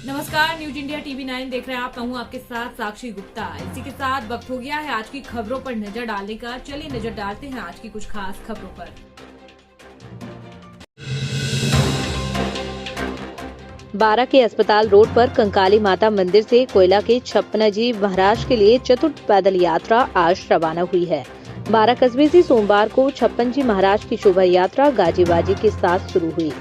नमस्कार, news India TV 9 देख रहे हैं आप। मैं हूं आपके साथ साक्षी गुप्ता। इसी के साथ वक्त हो गया है आज की खबरों पर नजर डालने का। चलिए नजर डालते हैं आज की कुछ खास खबरों पर। बारा के अस्पताल रोड पर कंकाली माता मंदिर से कोयला के छप्पनाजी महाराज के लिए चतुर्थ पैदल यात्रा आज रवाना हुई है। बारा कस्बे से सोमवार को छप्पनजी महाराज की शोभा यात्रा गाजी बाजी के साथ शुरू हुई।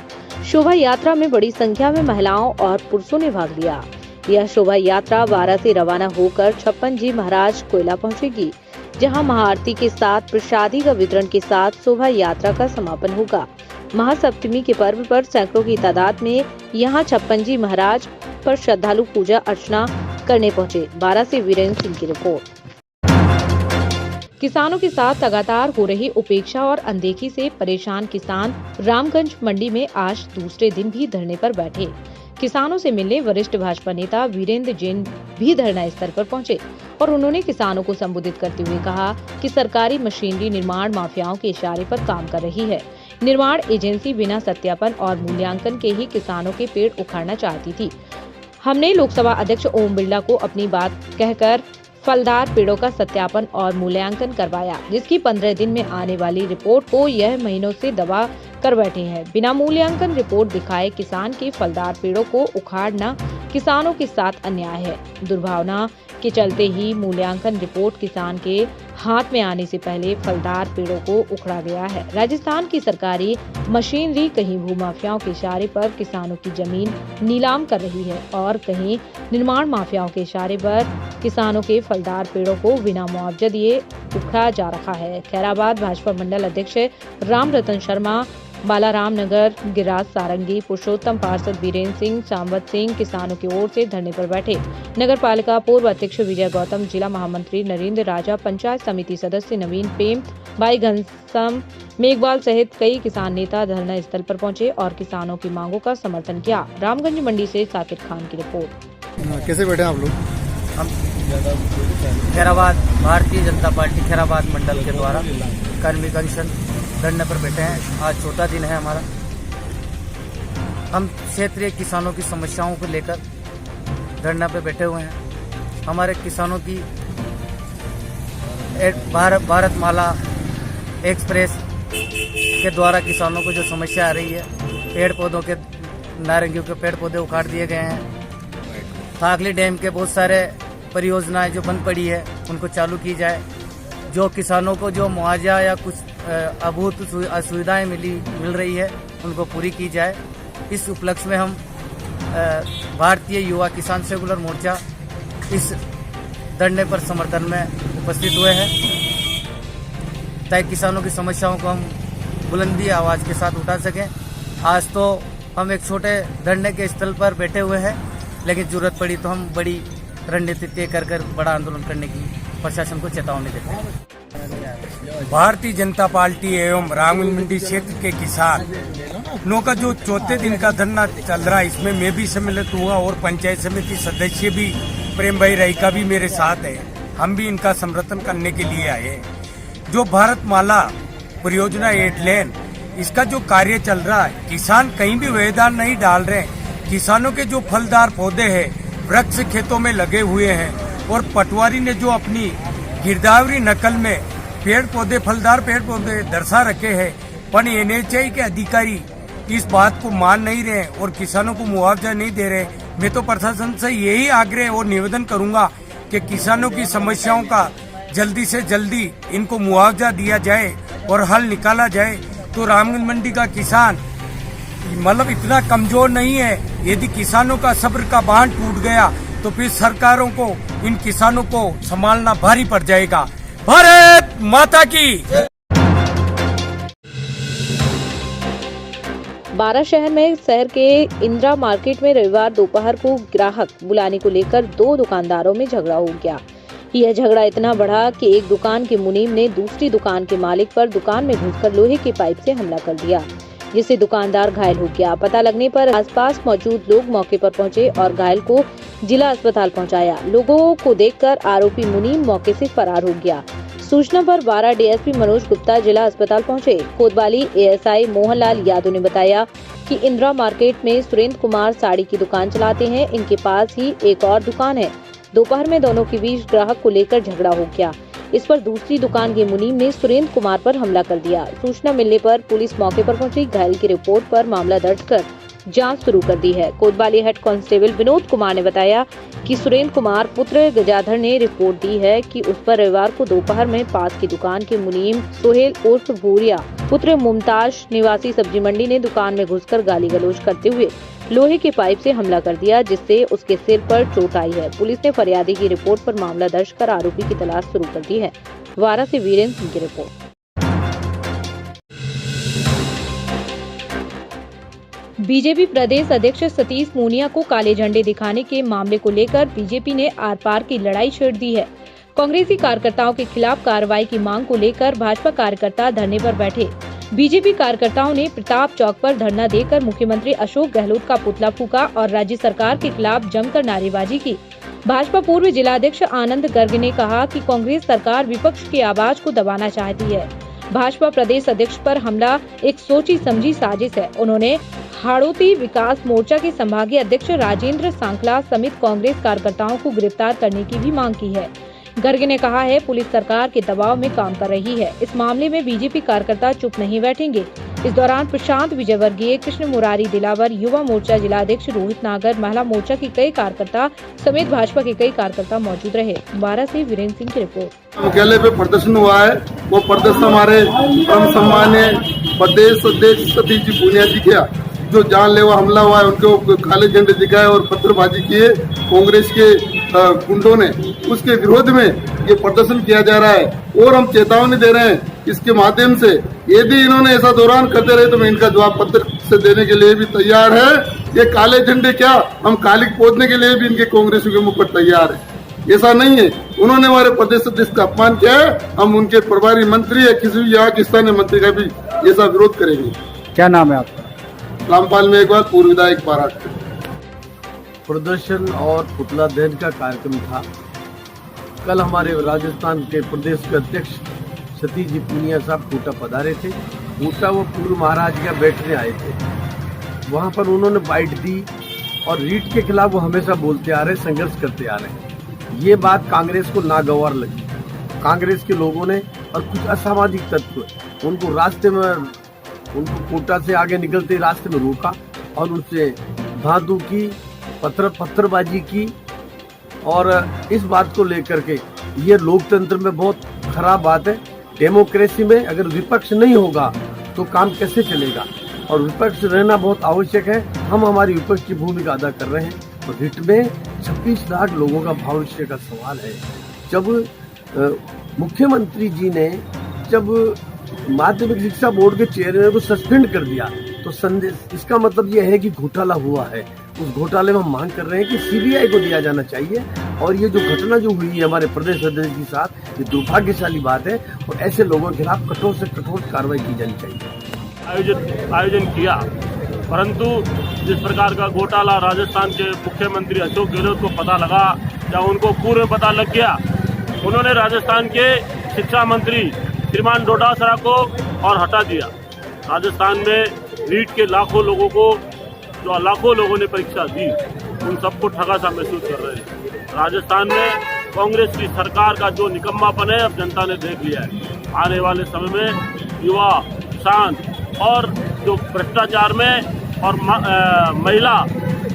शोभा यात्रा में बड़ी संख्या में महिलाओं और पुरुषों ने भाग लिया। यह शोभा यात्रा बारा से रवाना होकर छप्पनजी महाराज कोयला पहुंचेगी, जहां महाआरती के साथ प्रसादी का वितरण के साथ शोभा यात्रा का समापन होगा। महासप्तमी के पर्व पर सैकड़ों की तादाद में यहां छप्पनजी महाराज पर श्रद्धालु पूजा अर्चना करने पहुंचे। बारा से वीरेंद्र सिंह की रिपोर्ट। किसानों के साथ लगातार हो रही उपेक्षा और अनदेखी से परेशान किसान रामगंज मंडी में आज दूसरे दिन भी धरने पर बैठे। किसानों से मिलने वरिष्ठ भाजपा नेता वीरेंद्र जैन भी धरना स्थल पर पहुंचे और उन्होंने किसानों को संबोधित करते हुए कहा कि सरकारी मशीनरी निर्माण माफियाओं के इशारे पर काम कर रही है। निर्माण एजेंसी बिना सत्यापन और मूल्यांकन के ही किसानों के पेड़ उखाड़ना चाहती थी। हमने लोकसभा अध्यक्ष ओम बिरला को अपनी बात कहकर फलदार पेड़ों का सत्यापन और मूल्यांकन करवाया, जिसकी 15 दिन में आने वाली रिपोर्ट को यह महीनों से दबा कर बैठे हैं। बिना मूल्यांकन रिपोर्ट दिखाए किसान के फलदार पेड़ों को उखाड़ना किसानों के साथ अन्याय है। दुर्भावना के चलते ही मूल्यांकन रिपोर्ट किसान के हाथ में आने से पहले फलदार पेड़ों को उखड़ा गया है। राजस्थान की सरकारी मशीनरी कहीं भूमाफियाओं के इशारे पर किसानों की जमीन नीलाम कर रही है और कहीं निर्माण माफियाओं के इशारे पर किसानों के फलदार पेड़ों को बिना मुआवजा दिए उखड़ा जा रहा है। खैराबाद भाजपा मंडल अध्यक्ष राम रतन शर्मा, बालाराम नगर गिराज सारंगी, पुरुषोत्तम पार्षद वीरेंद्र सिंह, सांवत सिंह किसानों की ओर से धरने पर बैठे। नगर पालिका पूर्व अध्यक्ष विजय गौतम, जिला महामंत्री नरेंद्र राजा, पंचायत समिति सदस्य नवीन प्रेम, भाई घनश्याम मेघवाल सहित कई किसान नेता धरना स्थल पर पहुंचे और किसानों की मांगों का समर्थन किया। रामगंज मंडी से साकिर खान की रिपोर्ट। कैसे बैठे आप लोग? हम खैराबाद भारतीय जनता पार्टी खैराबाद मंडल के द्वारा कर्मी कमीशन धरने पर बैठे हैं। आज चौथा दिन है हमारा। हम क्षेत्रीय किसानों की समस्याओं को लेकर धरना पे बैठे हुए हैं। हमारे किसानों की भारत माला एक्सप्रेस के द्वारा किसानों को जो समस्या आ रही है, पेड़ पौधों के नारंगियों के पेड़ पौधे उखाड़ दिए गए हैं। थाकली डैम के बहुत सारे परियोजनाएं जो बंद पड़ी है उनको चालू की जाए। जो किसानों को जो मुआवजा या कुछ अभूत सुविधाएं मिल रही है उनको पूरी की जाए। इस उपलक्ष्य में हम भारतीय युवा किसान सेकुलर मोर्चा इस धरने पर समर्थन में उपस्थित हुए हैं, ताकि किसानों की समस्याओं को हम बुलंदी आवाज के साथ उठा सकें। आज तो हम एक छोटे धरने के स्थल पर बैठे हुए हैं, लेकिन जरूरत पड़ी तो हम बड़ी रणनीति तय कर बड़ा आंदोलन करने की प्रशासन को चेतावनी देते हैं। भारतीय जनता पार्टी एवं रामगंज मंडी क्षेत्र के किसानों का जो चौथे दिन का धरना चल रहा है, इसमें मैं भी सम्मिलित हुआ और पंचायत समिति सदस्य भी प्रेम भाई राइका भी मेरे साथ है। हम भी इनका समर्थन करने के लिए आए हैं। जो भारत माला परियोजना 8 लेन, इसका जो कार्य चल रहा है, किसान कहीं भी वेदान नहीं डाल रहे। किसानों के जो फलदार पौधे हैं, वृक्ष खेतों में लगे हुए हैं और पटवारी ने जो अपनी गिरदावरी नकल में पेड़ पौधे फलदार पेड़ पौधे दर्शा रखे हैं, पर एनएचआई के अधिकारी इस बात को मान नहीं रहे और किसानों को मुआवजा नहीं दे रहे। मैं तो प्रशासन से यही आग्रह और निवेदन करूंगा कि किसानों की समस्याओं का जल्दी से जल्दी इनको मुआवजा दिया जाए और हल निकाला जाए। तो रामगंज मंडी का किसान मतलब इतना कमजोर नहीं है। यदि किसानों का सब्र का बांध टूट गया तो फिर सरकारों को इन किसानों को संभालना भारी पड़ जाएगा। भारत माता की। बारा शहर में शहर के इंदिरा मार्केट में रविवार दोपहर को ग्राहक बुलाने को लेकर 2 दुकानदारों में झगड़ा हो गया। यह झगड़ा इतना बढ़ा कि एक दुकान के मुनीम ने दूसरी दुकान के मालिक पर दुकान में घुसकर लोहे के पाइप से हमला कर दिया, जिससे दुकानदार घायल हो गया। पता लगने पर आसपास मौजूद लोग मौके पर पहुंचे और घायल को जिला अस्पताल पहुंचाया। लोगों को देखकर आरोपी मुनीम मौके से फरार हो गया। सूचना पर 12 डीएसपी मनोज गुप्ता जिला अस्पताल पहुंचे। कोतवाली एएसआई मोहनलाल यादव ने बताया कि इंदिरा मार्केट में सुरेंद्र कुमार साड़ी की दुकान चलाते हैं। इनके पास ही एक और दुकान है। दोपहर में दोनों के बीच ग्राहक को लेकर झगड़ा हो गया। इस पर दूसरी दुकान के मुनीम ने सुरेंद्र कुमार पर हमला कर दिया। सूचना मिलने पर पुलिस मौके पर पहुंची। घायल की रिपोर्ट पर मामला दर्ज कर जांच शुरू कर दी है। कोतवाली हेड कांस्टेबल विनोद कुमार ने बताया कि सुरेंद्र कुमार पुत्र गजाधर ने रिपोर्ट दी है कि उस पर रविवार को दोपहर में पास की दुकान के मुनीम सोहेल उर्फ भूरिया पुत्र मुमताज निवासी सब्जी मंडी ने दुकान में घुसकर गाली गलौज करते हुए लोहे के पाइप से हमला कर दिया, जिससे उसके सिर पर चोट आई है। पुलिस ने फरियादी की रिपोर्ट पर मामला दर्ज कर आरोपी की तलाश शुरू कर दी है। वारा से वीरेंद्र सिंह की रिपोर्ट। बीजेपी प्रदेश अध्यक्ष सतीश पूनिया को काले झंडे दिखाने के मामले को लेकर बीजेपी ने आर पार की लड़ाई छेड़ दी है। कांग्रेसी कार्यकर्ताओं के खिलाफ कार्रवाई की मांग को लेकर भाजपा कार्यकर्ता धरने पर बैठे। बीजेपी कार्यकर्ताओं ने प्रताप चौक पर धरना देकर मुख्यमंत्री अशोक गहलोत का पुतला फूका और राज्य सरकार के खिलाफ जमकर नारेबाजी की। भाजपा पूर्व जिलाध्यक्ष आनंद गर्ग ने कहा कि कांग्रेस सरकार विपक्ष की आवाज को दबाना चाहती है। भाजपा प्रदेश अध्यक्ष पर हमला एक सोची समझी साजिश है। उन्होंने हाड़ौती विकास मोर्चा के संभागीय अध्यक्ष राजेंद्र सांखला समेत कांग्रेस कार्यकर्ताओं को गिरफ्तार करने की भी मांग की है। गर्ग ने कहा है पुलिस सरकार के दबाव में काम कर रही है। इस मामले में बीजेपी कार्यकर्ता चुप नहीं बैठेंगे। इस दौरान प्रशांत विजयवर्गीय, कृष्ण मुरारी दिलावर, युवा मोर्चा जिलाध्यक्ष रोहित नागर, महिला मोर्चा के कई कार्यकर्ता समेत भाजपा के कई कार्यकर्ता मौजूद रहे। 12 से वीरेंद्र सिंह की रिपोर्ट। मुख्यालय पे प्रदर्शन हुआ है। वो प्रदर्शन हमारे परम सम्मानीय प्रदेश अध्यक्ष सतीश जी पूनिया जी किया, जो जानलेवा हमला हुआ है, उनको काले झंडे दिखाए और पत्थरबाजी किए कांग्रेस के गुंडों ने, उसके विरोध में ये प्रदर्शन किया जा रहा है। और हम चेतावनी दे रहे हैं इसके माध्यम से, यदि इन्होंने ऐसा दौरान करते रहे तो मैं इनका जवाब पत्र से देने के लिए भी तैयार है। ये काले झंडे क्या, हम कालिक पोतने के लिए भी इनके कांग्रेसियों के मुख पर तैयार है। ऐसा नहीं है, उन्होंने हमारे प्रदेश अध्यक्ष का अपमान किया है। हम उनके प्रभारी मंत्री या किसी भी यहाँ के स्थानीय मंत्री का भी ऐसा विरोध करेंगे। क्या नाम है आपका? रामपाल मेघवाल, पूर्व विधायक बारात। प्रदर्शन और पुतला दहन का कार्यक्रम था। कल हमारे राजस्थान के प्रदेश के अध्यक्ष सतीश जी पूनिया साहब कोटा पधारे थे। कोटा वो पूर्व महाराज का बैठने आए थे। वहाँ पर उन्होंने बाइट दी और रीट के खिलाफ वो हमेशा बोलते आ रहे, संघर्ष करते आ रहे। ये बात कांग्रेस को नागवार लगी। कांग्रेस के लोगों ने और कुछ असामाजिक तत्व उनको रास्ते में, उनको कोटा से आगे निकलते रास्ते में रोका और उनसे धांधू की, पत्थरबाजी की। और इस बात को लेकर के ये लोकतंत्र में बहुत खराब बात है। डेमोक्रेसी में अगर विपक्ष नहीं होगा तो काम कैसे चलेगा, और विपक्ष रहना बहुत आवश्यक है। हम हमारी विपक्ष की भूमिका अदा कर रहे हैं। और हिट में 26 लाख लोगों का भविष्य का सवाल है। जब मुख्यमंत्री जी ने जब माध्यमिक शिक्षा बोर्ड के चेयरमैन को सस्पेंड कर दिया तो संदेश, इसका मतलब यह है कि घोटाला हुआ है। उस घोटाले में हम मांग कर रहे हैं कि सीबीआई को दिया जाना चाहिए। और ये जो घटना जो हुई है हमारे प्रदेश अध्यक्ष के साथ, ये दुर्भाग्यशाली बात है और ऐसे लोगों के खिलाफ कठोर से कठोर कार्रवाई की जानी चाहिए। आयोजन किया, परंतु जिस प्रकार का घोटाला राजस्थान के मुख्यमंत्री अशोक गहलोत को पता लगा या उनको पूर्व पता लग गया, उन्होंने राजस्थान के शिक्षा मंत्री श्रीमान डोटासरा को और हटा दिया। राजस्थान में नीट के लाखों लोगों को, जो लाखों लोगों ने परीक्षा दी, उन सबको ठगा सा महसूस कर रहे हैं। राजस्थान में कांग्रेस की सरकार का जो निकम्मापन है अब जनता ने देख लिया है। आने वाले समय में युवा, किसान और जो भ्रष्टाचार में और महिला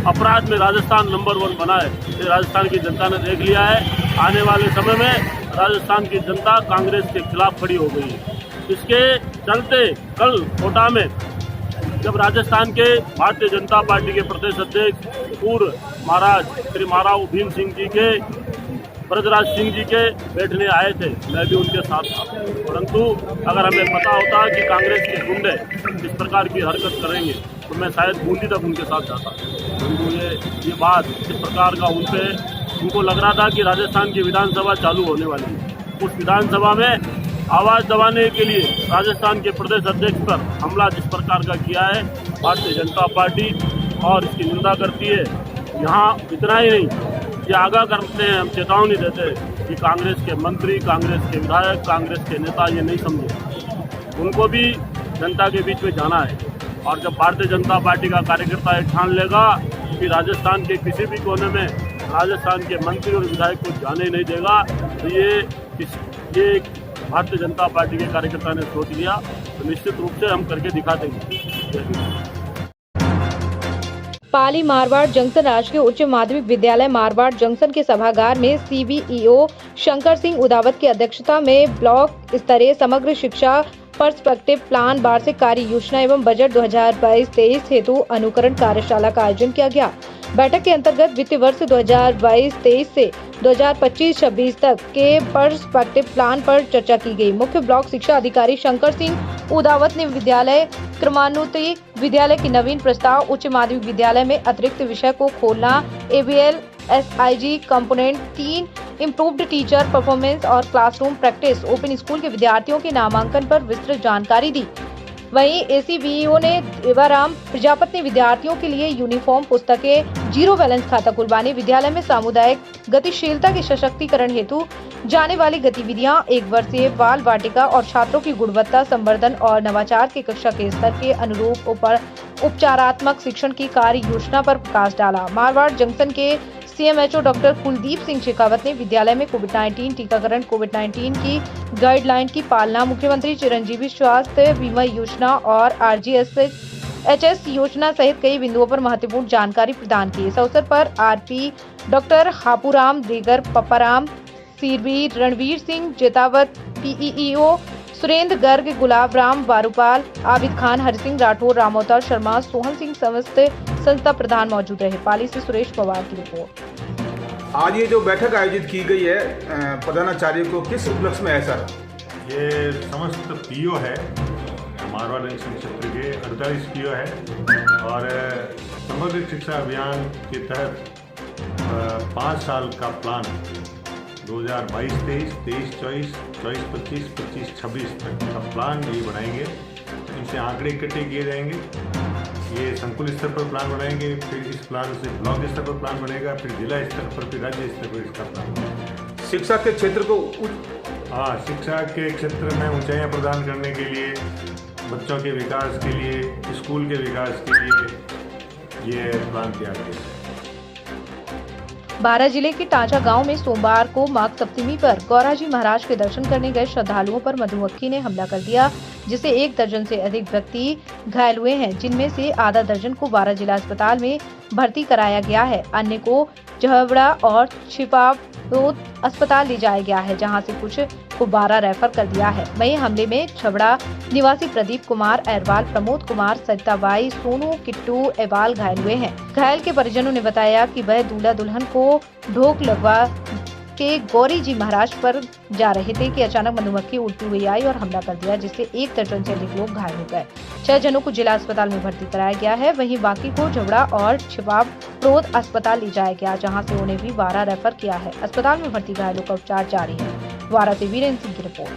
अपराध में राजस्थान नंबर 1 बना है, ये राजस्थान की जनता ने देख लिया है। आने वाले समय में राजस्थान की जनता कांग्रेस के खिलाफ खड़ी हो गई है। इसके चलते कल कोटा में जब राजस्थान के भारतीय जनता पार्टी के प्रदेश अध्यक्ष पूर्व महाराज श्री महाराव भीम सिंह जी के, ब्रजराज सिंह जी के बैठने आए थे, मैं भी उनके साथ था। परंतु अगर हमें पता होता कि कांग्रेस के गुंडे इस प्रकार की हरकत करेंगे तो मैं शायद बूंदी तक उनके साथ जाता। परंतु ये बात इस प्रकार का उनको लग रहा था कि राजस्थान की विधानसभा चालू होने वाली है। उस विधानसभा में आवाज दबाने के लिए राजस्थान के प्रदेश अध्यक्ष पर हमला जिस प्रकार का किया है, भारतीय जनता पार्टी और इसकी निंदा करती है। यहाँ इतना ही नहीं, ये आगाह करते हैं, हम चेतावनी देते हैं कि कांग्रेस के मंत्री, कांग्रेस के विधायक, कांग्रेस के नेता ये नहीं समझे। उनको भी जनता के बीच में जाना है, और जब भारतीय जनता पार्टी का कार्यकर्ता ये ठान लेगा कि राजस्थान के किसी भी कोने में राजस्थान के मंत्री और विधायक को जाने ही नहीं देगा, तो ये भारतीय जनता पार्टी के कार्यकर्ता ने सोच लिया, तो निश्चित रूप से हम करके दिखा देंगे। पाली मारवाड़ जंक्शन राजकीय उच्च माध्यमिक विद्यालय मारवाड़ जंक्शन के सभागार में CBEO शंकर सिंह उदावत की अध्यक्षता में ब्लॉक स्तरीय समग्र शिक्षा पर्सपेक्टिव प्लान वार्षिक कार्य योजना एवं बजट 2022-23 हेतु अनुकरण कार्यशाला का आयोजन किया गया। बैठक के अंतर्गत वित्तीय वर्ष 2022-23 से 2025-26 तक के पर्सपेक्टिव प्लान पर चर्चा की गई। मुख्य ब्लॉक शिक्षा अधिकारी शंकर सिंह उदावत ने विद्यालय क्रमानुति विद्यालय की नवीन प्रस्ताव उच्च माध्यमिक विद्यालय में अतिरिक्त विषय को खोलना, ABL SIG component 3 improved teacher performance और क्लासरूम प्रैक्टिस ओपन स्कूल के विद्यार्थियों के नामांकन पर विस्तृत जानकारी दी। वहीं ACBEO ने देवाराम प्रजापति ने विद्यार्थियों के लिए यूनिफॉर्म, पुस्तकें, जीरो बैलेंस खाता खुलवाने, विद्यालय में सामुदायिक गतिशीलता के सशक्तिकरण हेतु जाने वाली गतिविधियां, 1 वर्षीय बाल वाटिका और छात्रों की गुणवत्ता संवर्धन और नवाचार के कक्षा के स्तर के अनुरूप उपचारात्मक शिक्षण की कार्य योजना पर प्रकाश डाला। मारवाड़ जंक्शन के CMHO डॉक्टर कुलदीप सिंह शेखावत ने विद्यालय में कोविड-19 टीकाकरण, कोविड-19 की गाइडलाइन की पालना, मुख्यमंत्री चिरंजीवी स्वास्थ्य बीमा योजना और RGHS योजना सहित कई बिंदुओं पर महत्वपूर्ण जानकारी प्रदान की। इस अवसर पर RP doctor Hapuram Degar, Papparam Seervi, Ranveer Singh Jetawat, PEO Surendra Garg, Gulab Ram Warupal, Abid Khan, Harisingh Rathore, Ramotar Sharma, Sohan Singh समस्त संस्था प्रधान मौजूद रहे। पाली से सुरेश पवार की रिपोर्ट। आज ये जो बैठक आयोजित की गई है प्रधानाचार्य को किस उपलक्ष्य में है सर? ये समस्त PO है, मारवाड़ जंक्शन क्षेत्र के 48 PO है, और समग्र शिक्षा अभियान के तहत 5 साल का प्लान 2022-23, 23-24, 24-25, 25-26 तक का प्लान ये बनाएंगे। इनसे आंकड़े इकट्ठे किए जाएंगे, ये संकुल स्तर पर प्लान बनाएंगे, फिर इस प्लान से ब्लॉक स्तर पर प्लान बनेगा, फिर जिला स्तर पर, फिर राज्य स्तर पर इसका प्लान बनेगा। शिक्षा के क्षेत्र को शिक्षा के क्षेत्र में ऊंचाइयां प्रदान करने के लिए, बच्चों के विकास के लिए, स्कूल के विकास के लिए ये प्लान तैयार किया है। बारां जिले के टांचा गांव में सोमवार को माघ सप्तमी पर गौराजी महाराज के दर्शन करने गए श्रद्धालुओं पर मधुमक्खी ने हमला कर दिया, जिससे 1 दर्जन से अधिक व्यक्ति घायल हुए हैं, जिनमें से आधा दर्जन को बारां जिला अस्पताल में भर्ती कराया गया है। अन्य को जहवड़ा और छिपारोद अस्पताल ले जाया गया है, जहां से कुछ को बारां रेफर कर दिया है। वहीं हमले में छबड़ा निवासी प्रदीप कुमार अहरवाल, प्रमोद कुमार, सरिताबाई, सोनू, किट्टू अहरवाल घायल हुए हैं। घायल के परिजनों ने बताया कि वह दूल्हा दुल्हन को ढोक लगवा के गौरी जी महाराज पर जा रहे थे कि अचानक मधुमक्खी उड़ती हुई आई और हमला कर दिया, जिससे 1 दर्जन से अधिक लोग घायल हो गए। 6 जनों को जिला अस्पताल में भर्ती कराया गया है, वहीं बाकी को झबड़ा और छिपारोद अस्पताल ले जाया गया, जहां से उन्हें भी बारां रेफर किया है। अस्पताल में भर्ती घायलों का उपचार जारी है। वारा से वीरेंद्र सिंह की रिपोर्ट।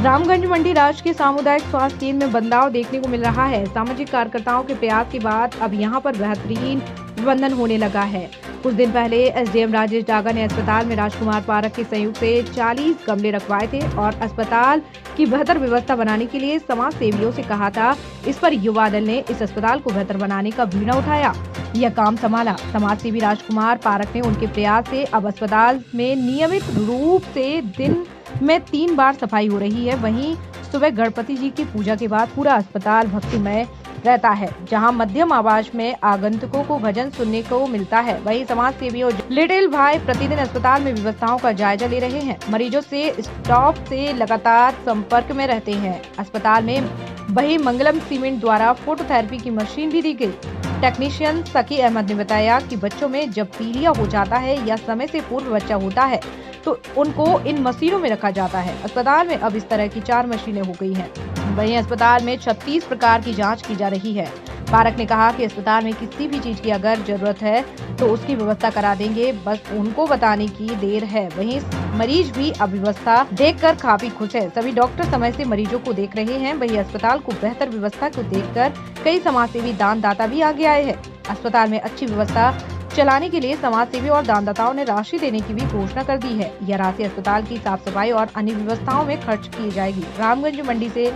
रामगंज मंडी राज्य के सामुदायिक स्वास्थ्य केंद्र में बदलाव देखने को मिल रहा है। सामाजिक कार्यकर्ताओं के प्रयास के बाद अब यहां पर बेहतरीन प्रबंधन होने लगा है। कुछ दिन पहले SDM राजेश डागा ने अस्पताल में राजकुमार पारक के सहयोग से 40 गमले रखवाए थे और अस्पताल की बेहतर व्यवस्था बनाने के लिए समाज सेवियों से कहा था। इस पर युवा दल ने इस अस्पताल को बेहतर बनाने का बीड़ा उठाया, यह काम संभाला। समाज सेवी राजकुमार पारक ने उनके प्रयास से अब अस्पताल में नियमित रूप से दिन में 3 बार सफाई हो रही है। वहीं सुबह गणपति जी की पूजा के बाद पूरा अस्पताल भक्तिमय रहता है, जहां मध्यम आवाज में आगंतुकों को भजन सुनने को मिलता है। वहीं समाज सेवियों लिटिल भाई प्रतिदिन अस्पताल में व्यवस्थाओं का जायजा ले रहे हैं, मरीजों से स्टाफ से लगातार संपर्क में रहते हैं। अस्पताल में वही मंगलम सीमेंट द्वारा फोटोथेरेपी की मशीन भी दी गई। टेक्नीशियन सकी अहमद ने बताया कि बच्चों में जब पीलिया हो जाता है या समय से पूर्व बच्चा होता है तो उनको इन मशीनों में रखा जाता है। अस्पताल में अब इस तरह की 4 मशीनें हो गई हैं। वहीं अस्पताल में 36 प्रकार की जांच की जा रही है। पारक ने कहा कि अस्पताल में किसी भी चीज की अगर जरूरत है तो उसकी व्यवस्था करा देंगे, बस उनको बताने की देर है। वहीं मरीज भी अब व्यवस्था देखकर काफी खुश है। सभी डॉक्टर समय से मरीजों को देख रहे हैं। वहीं अस्पताल को बेहतर व्यवस्था को देखकर कई समाजसेवी दान दाता भी आगे आए हैं। अस्पताल में अच्छी व्यवस्था चलाने के लिए समाजसेवी और दानदाताओं ने राशि देने की भी घोषणा कर दी है। यह राशि अस्पताल की साफ सफाई और अन्य व्यवस्थाओं में खर्च की जाएगी। रामगंज मंडी से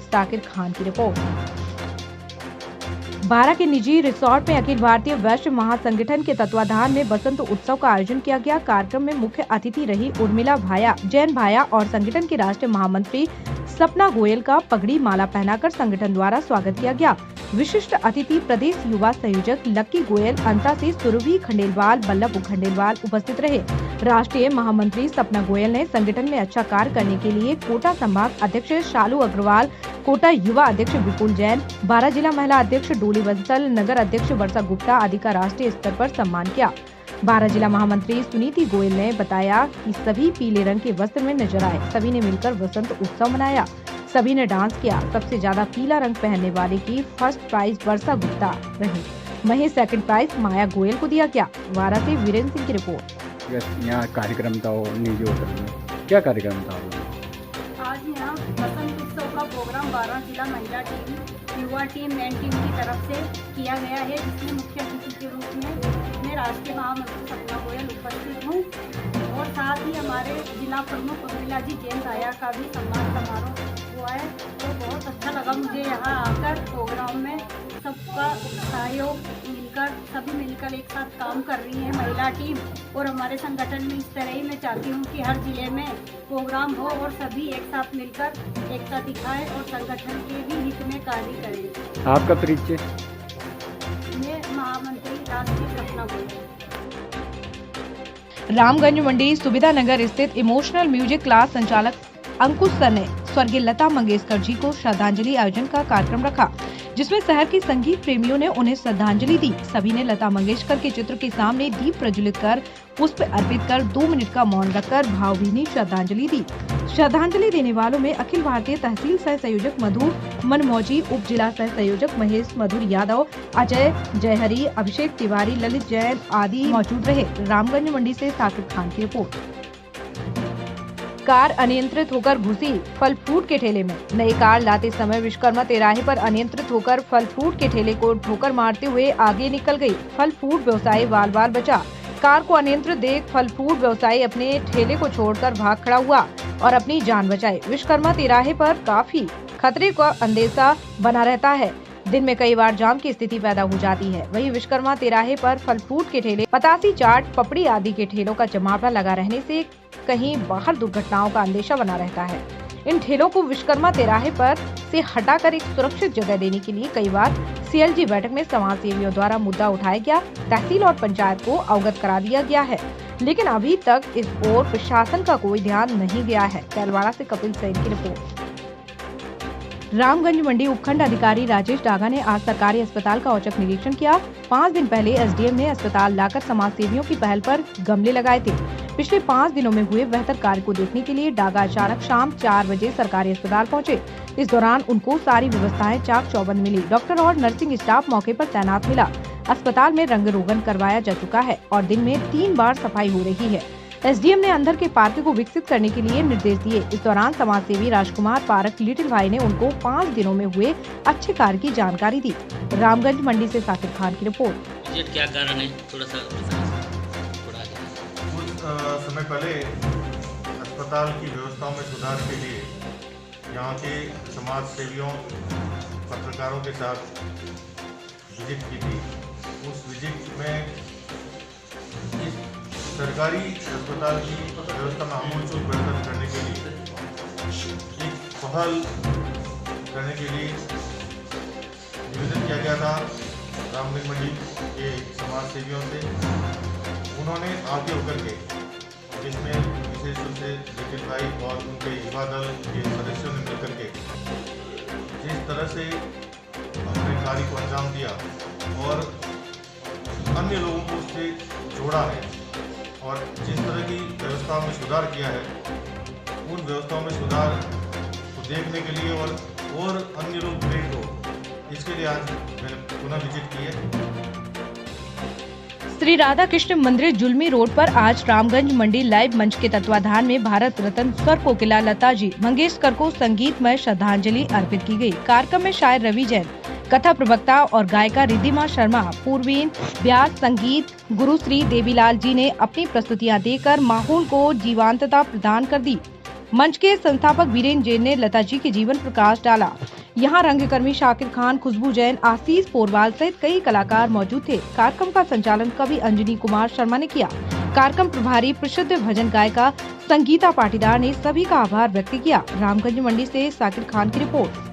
साकिर खान की रिपोर्ट। बारा के निजी रिसोर्ट में अखिल भारतीय वैश्य महासंगठन के तत्वाधान में बसंत उत्सव का आयोजन किया गया। कार्यक्रम में मुख्य अतिथि रही उर्मिला भाया, जैन भाया और संगठन की राष्ट्रीय महामंत्री सपना गोयल का पगड़ी माला पहनाकर संगठन द्वारा स्वागत किया गया। विशिष्ट अतिथि प्रदेश युवा संयोजक लक्की गोयल, अंता से सुरभि खंडेलवाल, बल्लभ खंडेलवाल उपस्थित रहे। राष्ट्रीय महामंत्री सपना गोयल ने संगठन में अच्छा कार्य करने के लिए कोटा संभाग अध्यक्ष शालू अग्रवाल, कोटा युवा अध्यक्ष विपुल जैन, बारा जिला महिला अध्यक्ष डोली बंसल, नगर अध्यक्ष वर्षा गुप्ता आदि का राष्ट्रीय स्तर पर सम्मान किया। बारा जिला महामंत्री सुनीति गोयल ने बताया कि सभी पीले रंग के वस्त्र में नजर आए। सभी ने मिलकर वसंत उत्सव मनाया। सभी ने डांस किया। सबसे ज्यादा पीला रंग पहनने वाले की फर्स्ट प्राइज वर्षा गुप्ता रही। वहीं सेकंड प्राइज माया गोयल को दिया गया। बारा से वीरेंद्र सिंह की रिपोर्ट। यहाँ कार्यक्रम था निजी होटल में, क्या कार्यक्रम था? आज यहाँ वसंत उत्सव का प्रोग्राम बारा जिला महिला टीम, युवा टीम, मैन टीम की तरफ से किया गया है, जिसमें मुख्य अतिथि के रूप में मैं राष्ट्रीय महामंत्री सपना गोयल उपस्थित हूँ और साथ ही हमारे जिला प्रमुख उर्मिला जी जैन भाया का भी सम्मान समारोह हुआ है। तो बहुत अच्छा लगा मुझे यहाँ आकर। प्रोग्राम में सबका सहयोग मिलकर, सभी मिलकर एक साथ काम कर रही है महिला टीम और हमारे संगठन में इस तरह ही मैं चाहती हूँ कि हर जिले में प्रोग्राम हो और सभी एक साथ मिलकर एकता दिखाएं और संगठन के भी हित में कार्य करें। आपका परिचय? मैं महामंत्री राष्ट्रीय सपना गोयल। रामगंज मंडी सुविधा नगर स्थित इमोशनल म्यूजिक क्लास संचालक अंकुश सर ने स्वर्गीय लता मंगेशकर जी को श्रद्धांजलि आयोजन का कार्यक्रम रखा, जिसमें शहर के संगीत प्रेमियों ने उन्हें श्रद्धांजलि दी। सभी ने लता मंगेशकर के चित्र के सामने दीप प्रज्वलित कर, पुष्प अर्पित कर 2 मिनट का मौन रखकर भावभीनी श्रद्धांजलि दी। श्रद्धांजलि देने वालों में अखिल भारतीय तहसील सह संयोजक मधु मनमौजी, उप जिला सह संयोजक महेश मधुर यादव, अजय जयहरी, अभिषेक तिवारी, ललित जैन आदि मौजूद रहे। रामगंज मंडी से साकिर खान की रिपोर्ट। कार अनियंत्रित होकर घुसी फल फ्रूट के ठेले में। नई कार लाते समय विश्वकर्मा तिराहे पर अनियंत्रित होकर फल फ्रूट के ठेले को ठोकर मारते हुए आगे निकल गई। फल फ्रूट व्यवसायी बाल बाल बचा। कार को अनियंत्रित देख फल फ्रूट व्यवसायी अपने ठेले को छोड़कर भाग खड़ा हुआ और अपनी जान बचाई। विश्वकर्मा तिराहे पर काफी खतरे का अंदेशा बना रहता है। दिन में कई बार जाम की स्थिति पैदा हो जाती है। वहीं विश्वकर्मा तिराहे पर फल फ्रूट के ठेले, पतासी, चाट, पपड़ी आदि के ठेलों का जमावड़ा लगा रहने से कहीं बाहर दुर्घटनाओं का अंदेशा बना रहता है। इन ठेलों को विश्वकर्मा तिराहे पर से हटाकर एक सुरक्षित जगह देने के लिए कई बार सीएलजी बैठक में समाज सेवियों द्वारा मुद्दा उठाया गया। तहसील और पंचायत को अवगत करा दिया गया है, लेकिन अभी तक इस ओर प्रशासन का कोई ध्यान नहीं गया है। कैलवाड़ा से कपिल सेन की रिपोर्ट। रामगंज मंडी उपखंड अधिकारी राजेश डागा ने आज सरकारी अस्पताल का औचक निरीक्षण किया। 5 दिन पहले एसडीएम ने अस्पताल लाकर समाज सेवियों की पहल पर गमले लगाए थे। पिछले 5 दिनों में हुए बेहतर कार्य को देखने के लिए डागा अचानक शाम 4 बजे सरकारी अस्पताल पहुंचे। इस दौरान उनको सारी व्यवस्थाएं चाक चौबंद मिली। डॉक्टर और नर्सिंग स्टाफ मौके पर तैनात मिला। अस्पताल में रंग रोगन करवाया जा चुका है और दिन में 3 बार सफाई हो रही है। एसडीएम ने अंदर के पार्क को विकसित करने के लिए निर्देश दिए। इस दौरान समाजसेवी राजकुमार पारक लिटिल भाई ने उनको 5 दिनों में हुए अच्छे कार्य की जानकारी दी। रामगंज मंडी से साकिर खान की रिपोर्ट। क्या कारण है, थोड़ा सा कुछ समय पहले अस्पताल की व्यवस्थाओं में सुधार के लिए यहाँ के समाज सेवियों, पत्रकारों के साथ विजिट की थी। उस विजिट में इस सरकारी अस्पताल की व्यवस्था में आमूलचूल परिवर्तन करने के लिए एक पहल करने के लिए निवेदन किया गया था रामगंज मंडी के समाज सेवियों से। उन्होंने आगे होकर के, जिसमें विशेष रूप से लिटिल भाई और उनके युवा दल के सदस्यों ने मिलकर के जिस तरह से अपने कार्य को अंजाम दिया और अन्य लोगों को उससे जोड़ा है और जिस तरह की व्यवस्थाओं में सुधार किया है, उन व्यवस्थाओं में सुधार को देखने के लिए और अन्य लोग प्रेरित हो, इसके लिए आज मैंने पुनः विजिट की है। श्री राधा कृष्ण मंदिर जुलमी रोड पर आज रामगंज मंडी लाइव मंच के तत्वाधान में भारत रत्न स्वर कोकिला लता जी मंगेशकर को संगीतमय श्रद्धांजलि अर्पित की गई। कार्यक्रम में शायर रवि जैन, कथा प्रवक्ता और गायिका रिद्धिमा शर्मा, पूर्वीन व्यास, संगीत गुरु श्री देवीलाल जी ने अपनी प्रस्तुतियां देकर माहौल को जीवंतता प्रदान कर दी। मंच के संस्थापक वीरेंद्र जैन ने लता जी के जीवन प्रकाश डाला। यहाँ रंगकर्मी शाकिर खान, खुशबू जैन, आशीष पोरवाल सहित कई कलाकार मौजूद थे। कार्यक्रम का संचालन कवि अंजनी कुमार शर्मा ने किया। कार्यक्रम प्रभारी प्रसिद्ध भजन गायिका संगीता पाटीदार ने सभी का आभार व्यक्त किया। रामगंज मंडी से शाकिर खान की रिपोर्ट।